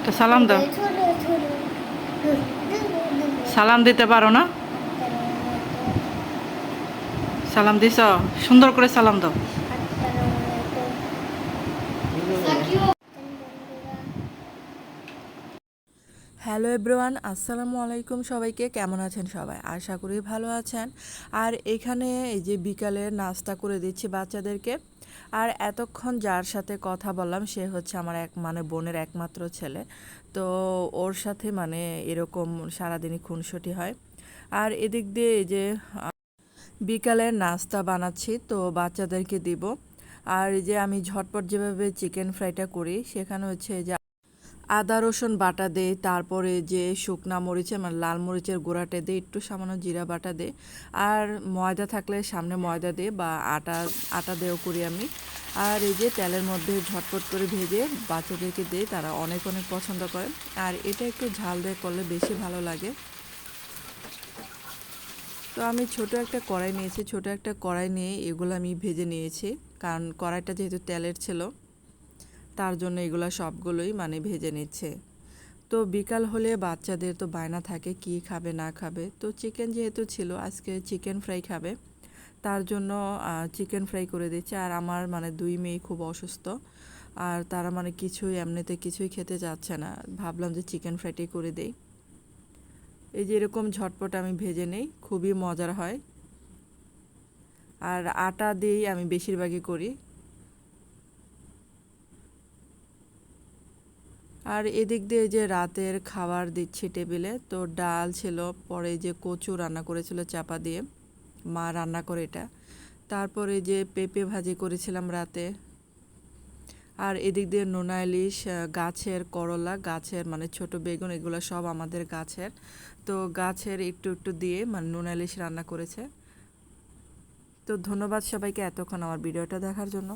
তো সালাম দাও। সালাম দিতে পারো না? সালাম দিছ? সুন্দর করে সালাম দাও। হ্যালো এভরিওয়ান, আসসালামু আলাইকুম। সবাইকে কেমন আছেন সবাই? আশা করি ভালো আছেন। আর এখানে এই যে বিকালে নাস্তা করে দিচ্ছি বাচ্চাদেরকে। আর এতক্ষণ যার সাথে কথা বললাম সে হচ্ছে আমার বোনের একমাত্র ছেলে। তো ওর সাথে এরকম সারাদিনই খুনসুটি হয়। আর এদিক দিয়ে এই যে বিকালের নাস্তা বানাচ্ছি, তো বাচ্চাদেরকে দিব। আর এই যে আমি ঝটপট যেভাবে চিকেন ফ্রাইটা করি সেখানে হচ্ছে যে আদা রসুন বাটা দেই, তারপরে যে শুকনা মরিচে লাল মরিচের গুঁড়াটা দিই, একটু সামান্য জিরা বাটা দিই, আর ময়দা থাকলে সামনে ময়দা দিই বা আটা দিয়েও করি আমি। আর এই যে তেলের মধ্যে ঝটপট করে ভেজে বাচ্চাদেরকে দিই, তারা অনেক অনেক পছন্দ করে। আর এটা একটু ঝাল দিয়ে করলে বেশি ভালো লাগে। তো আমি ছোট একটা কড়াই নিয়েছি, ছোট একটা কড়াই নিয়ে এগুলো আমি ভেজে নিয়েছি, কারণ কড়াইটা যেহেতু তেলের ছিল তার জন্য এগুলো সবগুলোই ভেজে নিচ্ছে। তো বিকাল হলে বাচ্চাদের তো বায়না থাকে কি খাবে না খাবে, তো চিকেন যেহেতু ছিল আজকে চিকেন ফ্রাই খাবে, তার জন্য চিকেন ফ্রাই করে দিচ্ছে। আর আমার দুই মেয়ে খুব অসুস্থ, আর তারা কিছুই এমনিতে কিছুই খেতে চাচ্ছে না, ভাবলাম যে চিকেন ফ্রাইটাই করে দেই। এই যে এরকম ঝটপট আমি ভেজে নেই, খুবই মজার হয়। আর আটা দিয়েই আমি বেশিরভাগই করি। আর এদিক দিয়ে যে রাতের খাবার দিচ্ছি টেবিলে, তো ডাল ছিল, পরে যে কচু রান্না করেছিল চাপা দিয়ে, মা রান্না করে এটা। তারপরে যে পেঁপে ভাজি করেছিলাম রাতে। আর এদিক দিয়ে নোনা ইলিশ, গাছের করলা, গাছের ছোট বেগুন, এগুলো সব আমাদের গাছের। তো গাছের একটু একটু দিয়ে নোনা ইলিশ রান্না করেছে। তো ধন্যবাদ সবাইকে এতক্ষণ আমার ভিডিওটা দেখার জন্য।